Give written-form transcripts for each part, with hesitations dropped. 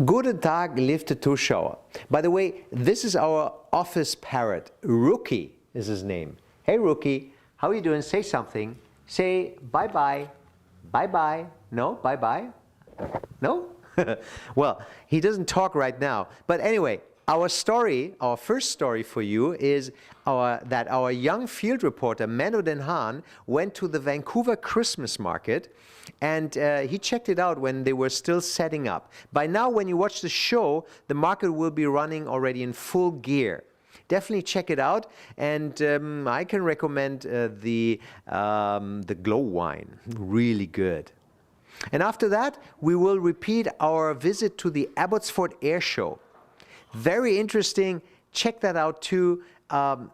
Guten Tag, liebe Zuschauer. By the way, this is our office parrot. Rookie is his name. Hey Rookie, how are you doing? Say something. Say bye-bye. Bye-bye. No? Bye-bye? No? Well, he doesn't talk right now. But anyway, our first story for you is that our young field reporter, Menno Den Haan, went to the Vancouver Christmas Market and he checked it out when they were still setting up. By now, when you watch the show, the market will be running already in full gear. Definitely check it out, and I can recommend the glow wine, really good. And after that, we will repeat our visit to the Abbotsford Airshow. Very interesting. Check that out too. The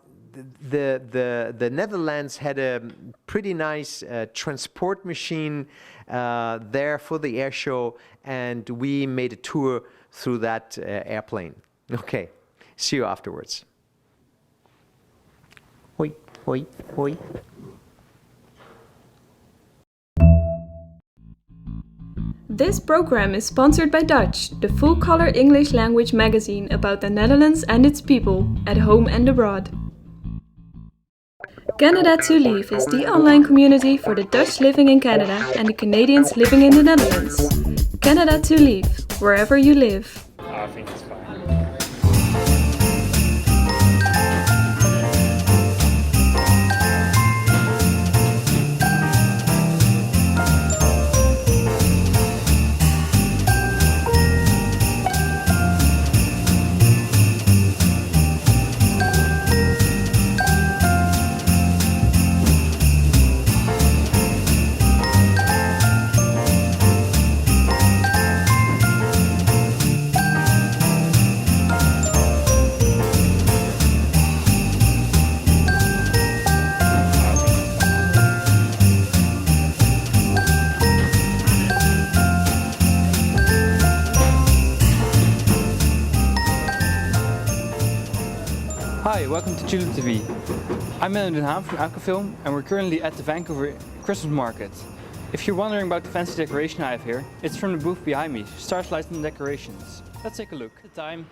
Netherlands had a pretty nice transport machine there for the air show, and we made a tour through that airplane. Okay, see you afterwards. Hoi, hoi, hoi. This program is sponsored by Dutch, the full-color English language magazine about the Netherlands and its people, at home and abroad. Canada to Leave is the online community for the Dutch living in Canada and the Canadians living in the Netherlands. Canada to Leave, wherever you live. I think it's fine. Hi, welcome to TulipTV. I'm Menno Den Haan from Abbotsford and we're currently at the Vancouver Christmas Market. If you're wondering about the fancy decoration I have here, it's from the booth behind me, Stars, Lights and Decorations. Let's take a look. At the time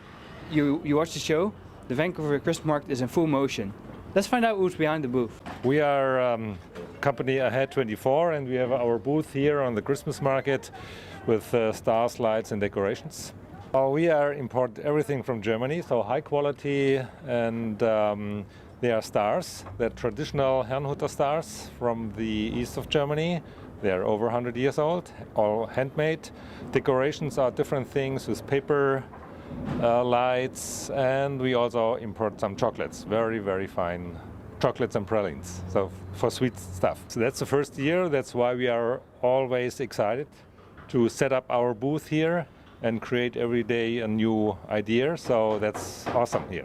you watch the show, the Vancouver Christmas Market is in full motion. Let's find out who's behind the booth. We are company Ahead 24 and we have our booth here on the Christmas market with stars, lights and decorations. We import everything from Germany, so high quality, and they are stars. They're traditional Herrnhuter stars from the east of Germany. They're over 100 years old, all handmade. Decorations are different things with paper, lights, and we also import some chocolates, very, very fine chocolates and pralines, so for sweet stuff. So that's the first year, that's why we are always excited to set up our booth here and create every day a new idea, so that's awesome here.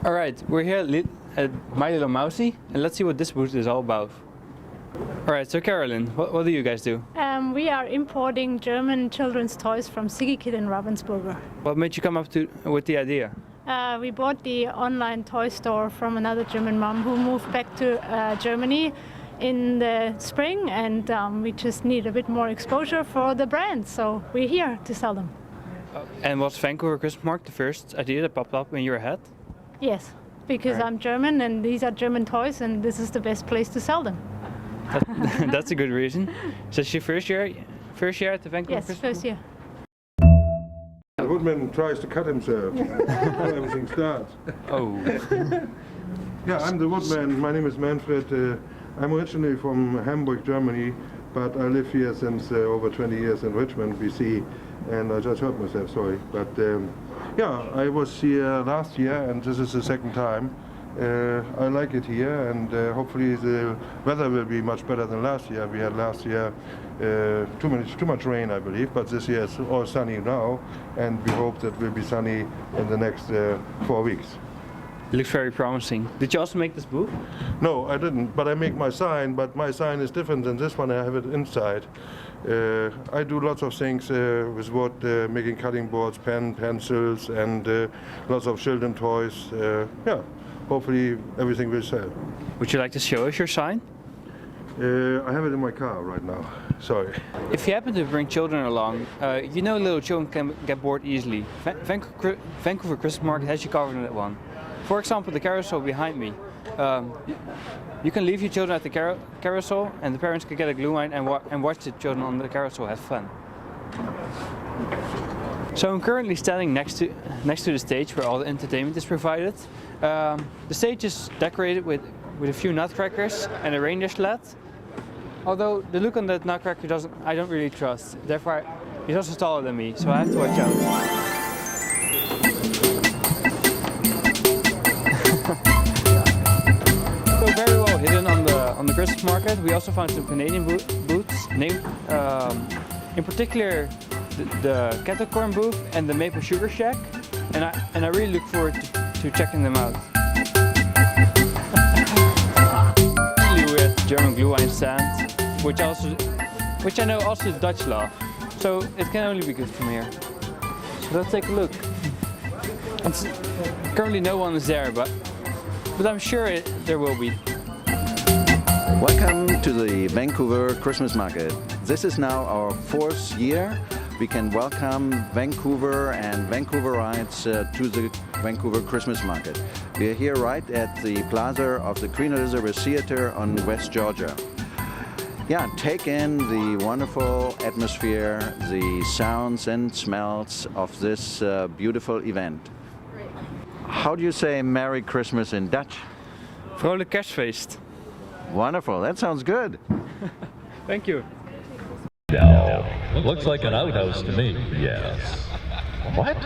Alright, we're here at My Little Mousy, and let's see what this booth is all about. Alright, so Carolyn, what do you guys do? We are importing German children's toys from Sigikit in Ravensburger. What made you come up with the idea? We bought the online toy store from another German mom who moved back to Germany in the spring, and we just need a bit more exposure for the brand, so we're here to sell them. And was Vancouver Christmas Market the first idea that popped up in your head? Yes, because Right. I'm German and these are German toys and this is the best place to sell them. That's a good reason. So it's your first year at the Vancouver Yes, Christmas first year. The woodman tries to cut himself before everything starts. Oh. Yeah, I'm the woodman. My name is Manfred. I'm originally from Hamburg, Germany, but I live here since over 20 years in Richmond, BC, and I just hurt myself, sorry. But yeah, I was here last year, and this is the second time. I like it here, and hopefully the weather will be much better than last year. We had last year too much rain, I believe, but this year it's all sunny now, and we hope that it will be sunny in the next 4 weeks. It looks very promising. Did you also make this booth? No, I didn't, but I make my sign, but my sign is different than this one. I have it inside. I do lots of things with wood, making cutting boards, pencils, and lots of children toys. Yeah, hopefully everything will sell. Would you like to show us your sign? I have it in my car right now. Sorry. If you happen to bring children along, you know little children can get bored easily. Vancouver Christmas Market has you covered in that one. For example, the carousel behind me. You can leave your children at the carousel and the parents can get a glue wine and watch the children on the carousel have fun. So I'm currently standing next to the stage where all the entertainment is provided. The stage is decorated with a few nutcrackers and a reindeer sled. Although the look on that nutcracker I don't really trust. Therefore, he's also taller than me, so I have to watch out. So very well hidden on the Christmas market. We also found some Canadian booths, named in particular the kettle corn booth and the maple sugar shack, and I really look forward to checking them out. We're at the German glue wine stand, which I know also the Dutch love, so it can only be good from here. So let's take a look. Currently no one is there, but I'm sure there will be. Welcome to the Vancouver Christmas Market. This is now our 4th year. We can welcome Vancouver and Vancouverites to the Vancouver Christmas Market. We are here right at the plaza of the Queen Elizabeth Theatre on West Georgia. Yeah, take in the wonderful atmosphere, the sounds and smells of this beautiful event. How do you say Merry Christmas in Dutch? Vrolijk kerstfeest. Wonderful, that sounds good. Thank you. No, looks like an outhouse to me. Yes. What?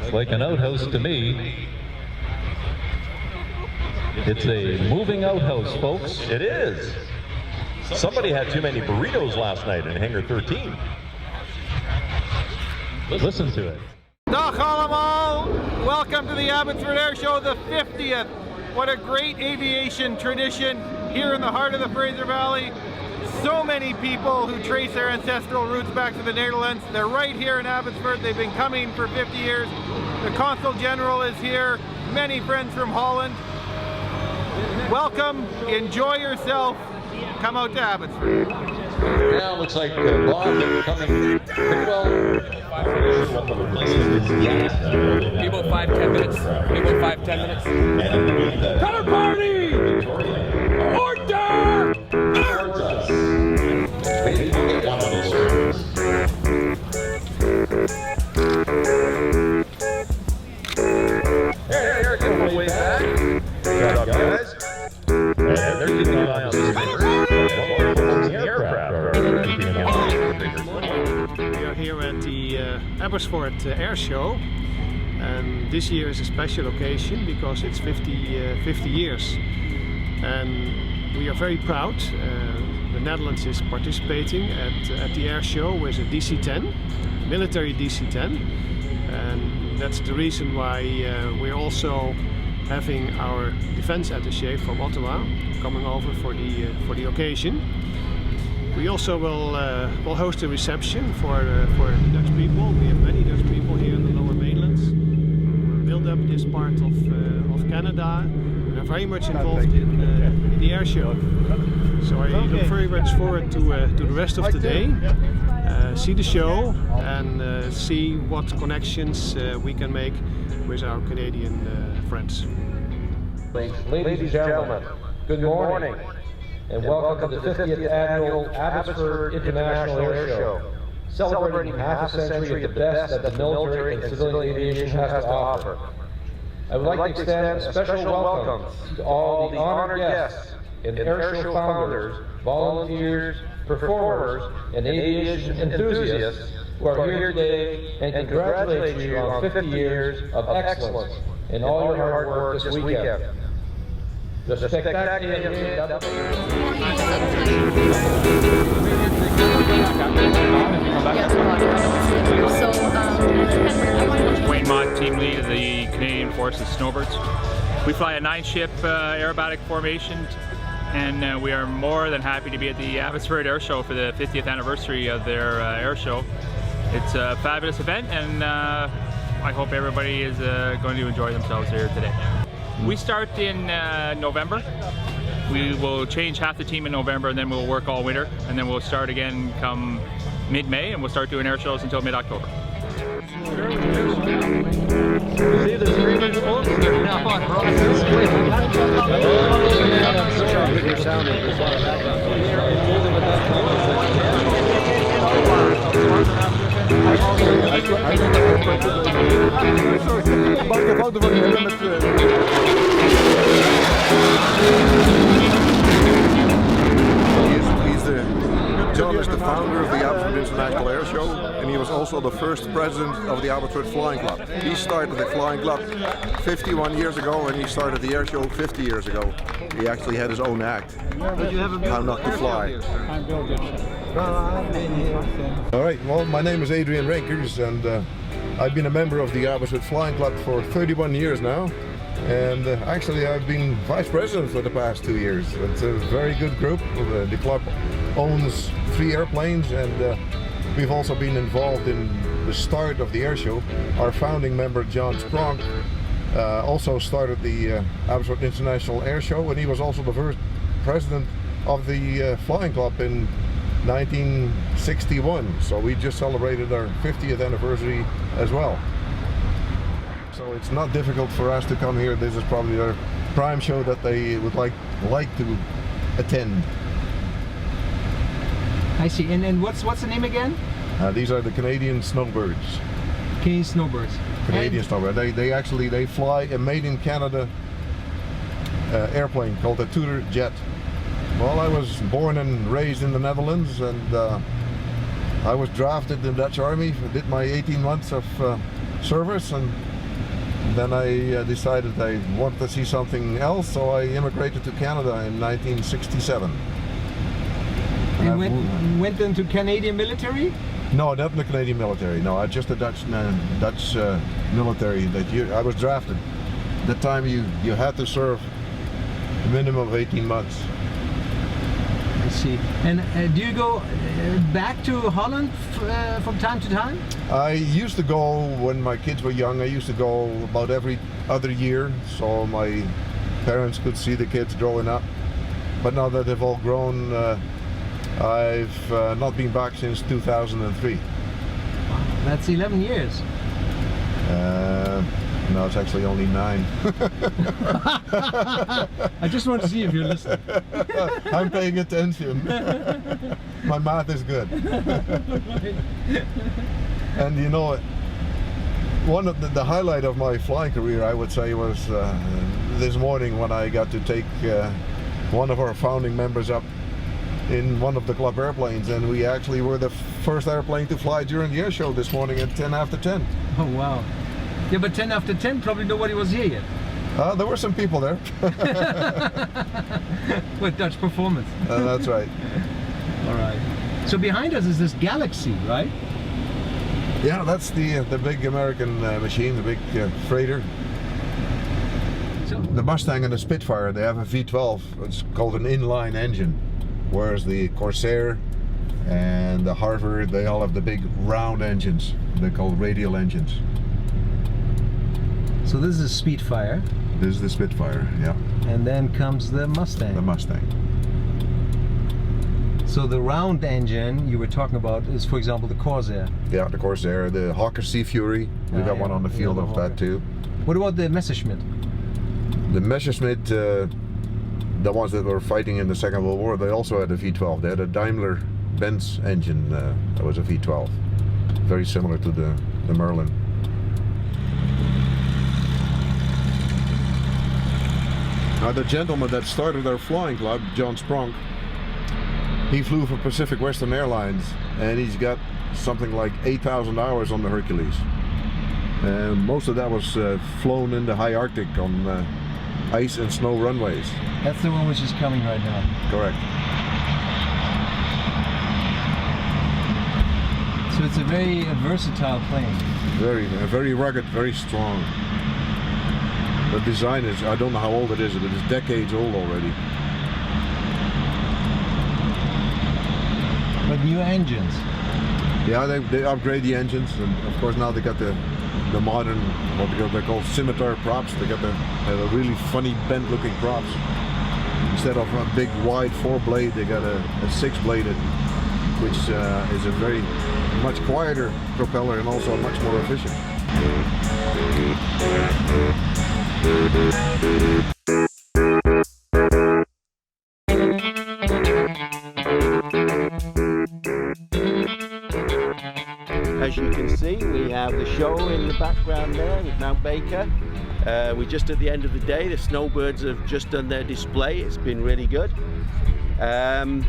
It's like an outhouse to me. It's a moving outhouse, folks. It is. Somebody had too many burritos last night in Hangar 13. Listen to it. Dag allemaal! Welcome to the Abbotsford Airshow, the 50th. What a great aviation tradition here in the heart of the Fraser Valley. So many people who trace their ancestral roots back to the Netherlands. They're right here in Abbotsford. They've been coming for 50 years. The Consul General is here. Many friends from Holland. Welcome, enjoy yourself. Come out to Abbotsford. Yeah, looks like Bob coming pretty well. Be about 5-10 minutes. Be about 5-10 minutes. Color party! Order! Towards us. Maybe we'll get one of those orders. Here, get my way back. Good job, guys. And they're keeping an eye on the aircraft. We are here at the Abbotsford Airshow, and this year is a special occasion because it's 50 years, and we are very proud. The Netherlands is participating at the airshow with a DC-10, military DC-10, and that's the reason why we're also having our defense attaché from Ottawa coming over for the occasion. We also will host a reception for the Dutch people. We have many Dutch people here in the Lower Mainlands. We built up this part of Canada and are very much involved in the air show. So I look very much forward to the rest of the day, see the show and see what connections we can make with our Canadian friends. Ladies and gentlemen, good morning. And welcome to the 50th Annual Abbotsford International Airshow, celebrating half a century of the best that the military and civilian aviation has to offer. I would like to extend a special welcome to all the honored guests and airshow founders, volunteers, performers, and aviation enthusiasts who are here today, and congratulate you on 50 years of excellence and all your hard work this weekend. The spectacular Wayne Mott, team lead of the Canadian Forces Snowbirds. We fly a 9-ship aerobatic formation, and we are more than happy to be at the Abbotsford Airshow for the 50th anniversary of their airshow. It's a fabulous event, and I hope everybody is going to enjoy themselves here today. We start in November We will change half the team in November, and then we'll work all winter, and then we'll start again come mid-May, and we'll start doing air shows until mid-October. See the screaming folks? They're now on John is the founder of the Abbotsford International Airshow, and he was also the first president of the Abbotsford Flying Club. He started the Flying Club 51 years ago, and he started the airshow 50 years ago. He actually had his own act, How Not to Fly. All right, well, my name is Adrian Renkers, and I've been a member of the Abbotsford Flying Club for 31 years now. And actually I've been vice president for the past 2 years. It's a very good group. The club owns 3 airplanes, and we've also been involved in the start of the airshow. Our founding member John Spronk also started the Abbotsford International Airshow, and he was also the first president of the Flying Club in 1961. So we just celebrated our 50th anniversary as well. So it's not difficult for us to come here. This is probably our prime show that they would like to attend. I see. And what's the name again? These are the Canadian snowbirds. Canadian snowbirds. Canadian snowbirds. They fly a made in Canada airplane called the Tudor Jet. Well, I was born and raised in the Netherlands, and I was drafted in the Dutch Army. Did my 18 months of service, and then I decided I wanted to see something else, so I immigrated to Canada in 1967. And went into Canadian military? No, not in the Canadian military. No, just the Dutch military. I was drafted. At that time, you had to serve a minimum of 18 months. I see. And do you go back to Holland from time to time? I used to go when my kids were young. I used to go about every other year, so my parents could see the kids growing up. But now that they've all grown, I've not been back since 2003. Wow, that's 11 years. No, it's actually only 9. I just want to see if you're listening. I'm paying attention. My math is good. And you know, one of the highlight of my flying career, I would say, was this morning when I got to take one of our founding members up in one of the club airplanes, and we actually were the first airplane to fly during the air show this morning at 10 after 10. Oh wow. Yeah, but 10 after 10, probably nobody was here yet. There were some people there. With Dutch performance. That's right. All right. So behind us is this Galaxy, right? Yeah, that's the big American machine, the big freighter. So the Mustang and the Spitfire, they have a V12. It's called an inline engine, whereas the Corsair and the Harvard, they all have the big round engines. They're called radial engines. So this is a Spitfire. This is the Spitfire, yeah. And then comes the Mustang. The Mustang. So the round engine you were talking about is, for example, the Corsair. Yeah, the Corsair, the Hawker Sea Fury. We got one on the field of that too. What about the Messerschmitt? The Messerschmitt, the ones that were fighting in the Second World War, they also had a V12. They had a Daimler-Benz engine that was a V12. Very similar to the Merlin. Now the gentleman that started our flying club, John Spronk, he flew for Pacific Western Airlines, and he's got something like 8,000 hours on the Hercules. And most of that was flown in the high Arctic on ice and snow runways. That's the one which is coming right now. Correct. So it's a very versatile plane. Very rugged, very strong. The design is, I don't know how old it is, but it's decades old already. But new engines. Yeah, they upgrade the engines, and of course now they got the modern, what they're called scimitar props. They got the really funny bent looking props. instead of a big wide 4-blade, they got a 6-bladed, which is a very much quieter propeller and also much more efficient. As you can see, we have the show in the background there with Mount Baker. We're just at the end of the day. The snowbirds have just done their display. It's been really good. And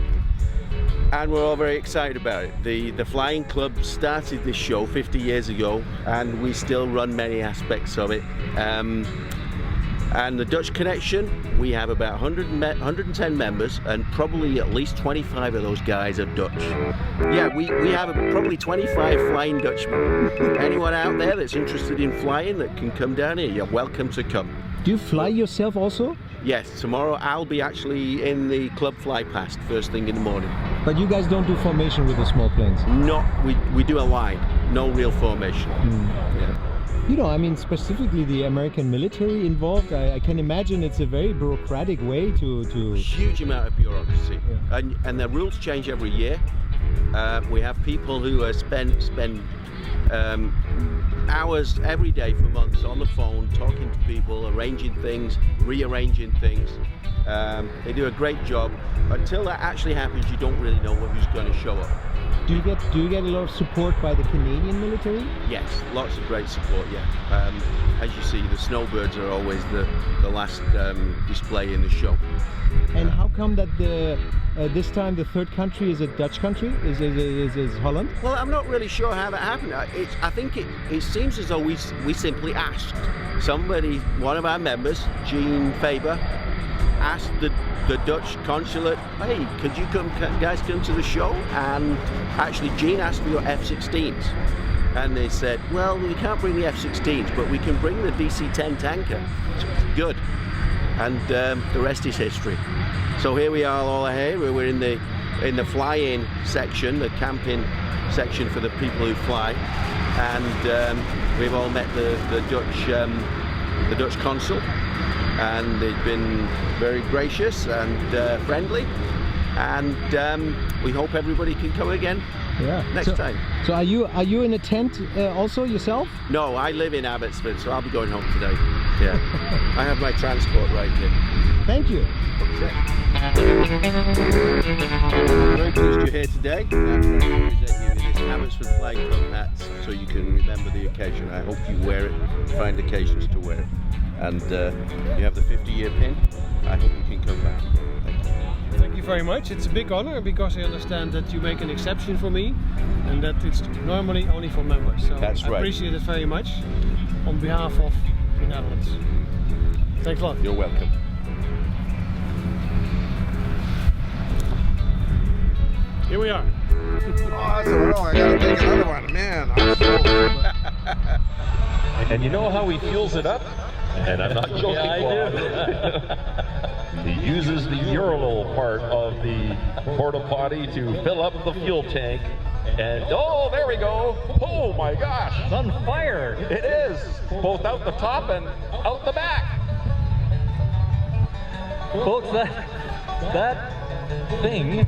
we're all very excited about it. The Flying Club started this show 50 years ago, and we still run many aspects of it. And the Dutch connection, we have about 110 members, and probably at least 25 of those guys are Dutch. Yeah, we have probably 25 Flying Dutchmen. Anyone out there that's interested in flying that can come down here, you're welcome to come. Do you fly yourself also? Yes, tomorrow I'll be actually in the club fly past first thing in the morning. But you guys don't do formation with the small planes? No, we do a line, no real formation. Yeah. You know, I mean, specifically the American military involved, I can imagine it's a very bureaucratic way to... Huge amount of bureaucracy. Yeah. And the rules change every year. We have people who spend hours every day for months on the phone, talking to people, arranging things, rearranging things. They do a great job. Until that actually happens, you don't really know who's going to show up. Do you get a lot of support by the Canadian military? Yes, lots of great support, yeah. As you see, the snowbirds are always the last display in the show. And how come that this time the third country is a Dutch country? Is Holland? Well, I'm not really sure how that happened. I think it seems as though we simply asked. Somebody, one of our members, Faber, asked the Dutch consulate, hey, could you guys come to the show? And actually Gene asked for your F-16s. And they said, well, we can't bring the F-16s, but we can bring the DC-10 tanker. Good. And the rest is history. So here we are all here. We're in the fly-in section, the camping section for the people who fly. And we've all met the Dutch consul. And they've been very gracious and friendly, and we hope everybody can come again next time. So are you in a tent also yourself? No, I live in Abbotsford, so I'll be going home today. Yeah, I have my transport right here. Thank you. Okay. I'm very pleased you're here today. I'm going to present you with this Abbotsford Flying Club hat, so you can remember the occasion. I hope you wear it, find occasions to wear it. And you have the 50-year pin. I hope you can come back. Thank you. Thank you very much. It's a big honor because I understand that you make an exception for me and that it's normally only for members. So that's right. I appreciate it very much on behalf of the Netherlands. Thanks a lot. You're welcome. Here we are. Awesome. Oh, I gotta take another one. Man, I'm so... And you know how he fuels it up? And I'm not joking. Yeah, I do. He uses the urinal part of the porta potty to fill up the fuel tank. And oh, there we go. Oh my gosh, it's on fire. It is, both out the top and out the back. Folks, that thing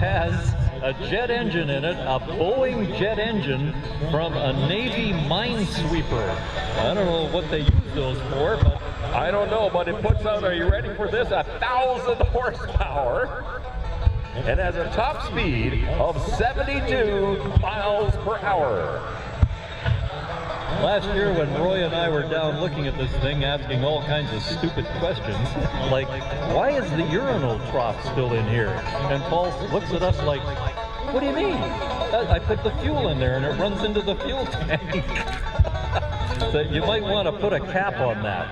has a jet engine in it, a Boeing jet engine from a Navy minesweeper. I don't know what they use those for, but I don't know, but it puts out, are you ready for this, 1,000 horsepower, and has a top speed of 72 miles per hour. Last year when Roy and I were down looking at this thing, asking all kinds of stupid questions, like, why is the urinal trough still in here? And Paul looks at us like, what do you mean? I put the fuel in there and it runs into the fuel tank. So you might want to put a cap on that.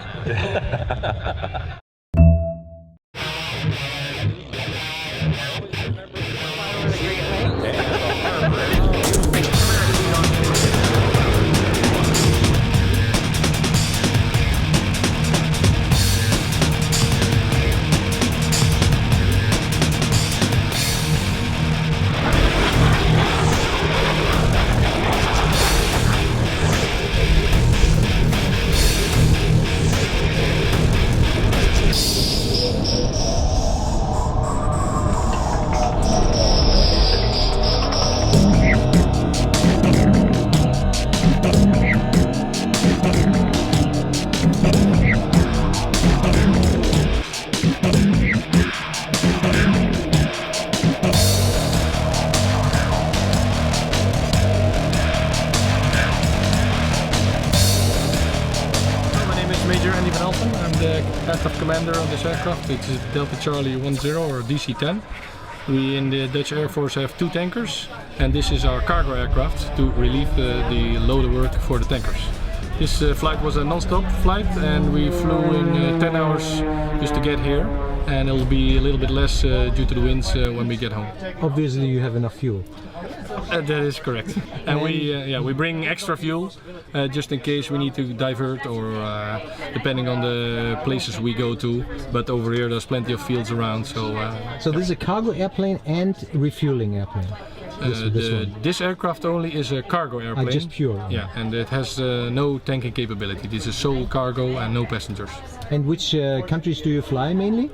Steven Elton. I'm the aircraft commander of this aircraft. It is Delta Charlie 10 or DC-10. We in the Dutch Air Force have 2 tankers, and this is our cargo aircraft to relieve the load work for the tankers. This flight was a non-stop flight, and we flew in 10 hours just to get here, and it'll be a little bit less due to the winds when we get home. Obviously you have enough fuel. That is correct. And we bring extra fuel just in case we need to divert or depending on the places we go to. But over here there's plenty of fields around. So this is a cargo airplane and refueling airplane? This aircraft only is a cargo airplane. Just pure? Yeah, and it has no tanking capability. This is sole cargo and no passengers. And which countries do you fly mainly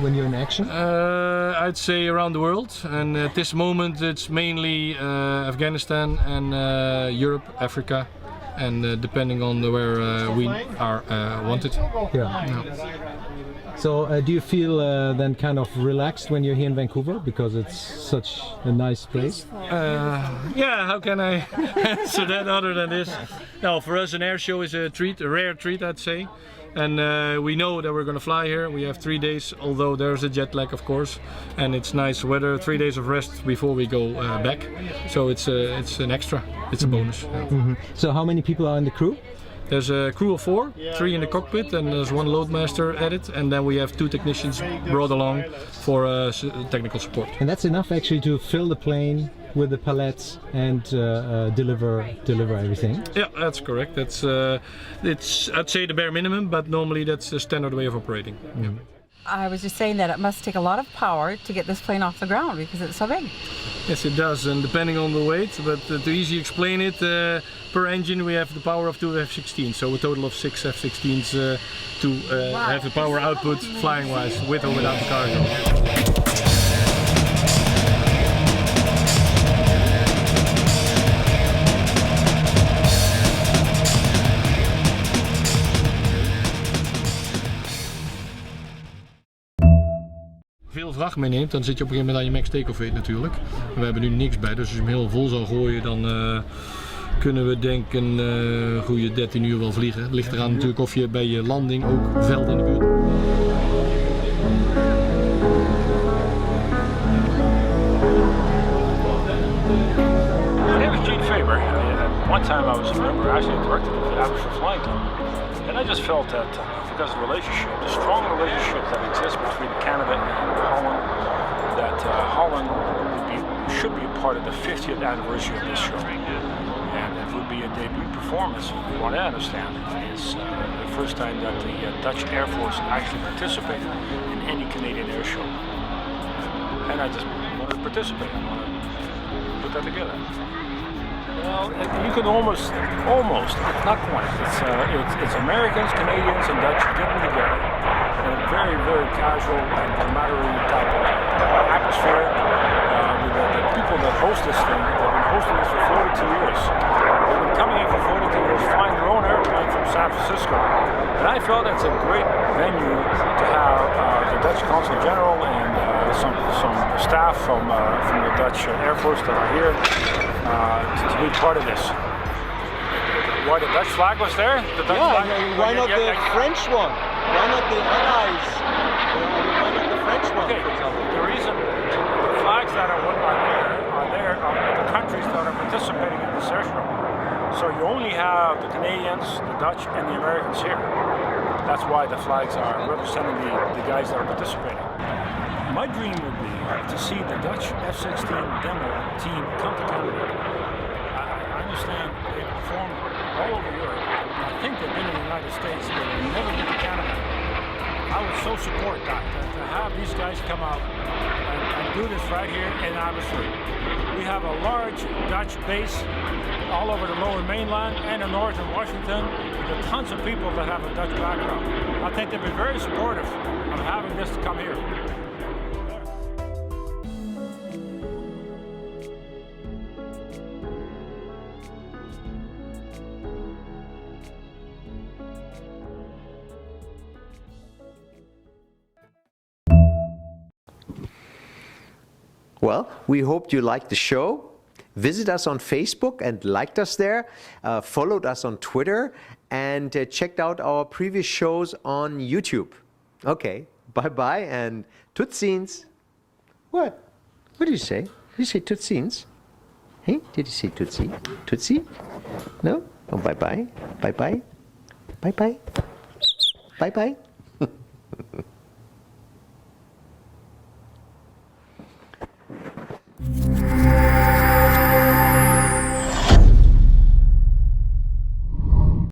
when you're in action? I'd say around the world, and at this moment it's mainly Afghanistan and Europe, Africa, and depending on where we are wanted. Yeah. So do you feel then kind of relaxed when you're here in Vancouver because it's such a nice place? Yeah, how can I answer that other than this? No, for us an air show is a treat, a rare treat I'd say. And we know that we're going to fly here. We have 3 days, although there's a jet lag of course, and it's nice weather, 3 days of rest before we go back. So it's an extra, it's a bonus. Yeah. Mm-hmm. So how many people are in the crew? There's a crew of 4, 3 in the cockpit, and there's 1 loadmaster at it, and then we have 2 technicians brought along for technical support. And that's enough actually to fill the plane with the pallets and deliver everything? Yeah, that's correct. It's I'd say the bare minimum, but normally that's a standard way of operating. Yeah. I was just saying that it must take a lot of power to get this plane off the ground because it's so big. Yes, it does, and depending on the weight, but to easily explain it, per engine we have the power of 2 F-16, so a total of 6 F-16s to have the power output flying-wise, with or without the cargo. Veel vracht meeneemt, dan zit je op een gegeven moment aan je max take-off weight natuurlijk. We hebben nu niks bij, dus als je hem heel vol zou gooien, dan kunnen we denk ik een goede 13 uur wel vliegen. Het ligt eraan natuurlijk of je bij je landing ook veld in de buurt. My name is Faber. One time I was a member, actually a director of the Abbotsford Flying Club, and I just felt that because of the relationship, the strong relationship that exists between Canada and Holland, that Holland should be a part of the 50th anniversary of this show. And it would be a debut performance, from what I understand. It's the first time that the Dutch Air Force actually participated in any Canadian air show. And I just wanted to participate, I wanted to put that together. Well, you can almost, not quite. It's Americans, Canadians, and Dutch getting together in a very, very casual and camaraderie type of atmosphere. The people that host this thing, they've been hosting this for 42 years. They've been coming in for 42 years, flying their own airplane from San Francisco. And I felt it's a great venue to have the Dutch Consul General and some staff from the Dutch Air Force that are here. To be part of this. Why the Dutch flag was there? The Dutch flag? Why not the French one? Why not the Allies? Why not the French one, for example? The reason the flags that are there are the countries that are participating in this air show. So you only have the Canadians, the Dutch, and the Americans here. That's why the flags are representing the guys that are participating. My dream would be to see the Dutch F-16 demo team come to Canada. I understand they've performed all over Europe. I think they've been in the United States, but they've never been to Canada. I would so support that, to have these guys come out and do this right here in Abbotsford. We have a large Dutch base all over the lower mainland and in northern Washington. There are tons of people that have a Dutch background. I think they'd be very supportive of having this to come here. Well, we hoped you liked the show. visit us on Facebook and liked us there, followed us on Twitter, and checked out our previous shows on YouTube. Okay, bye-bye and tutsiens. What? What did you say? Did you say tutsiens? Hey, did you say tootsie? Tootsie? No? Oh, bye-bye. Bye-bye. Bye-bye. Bye-bye.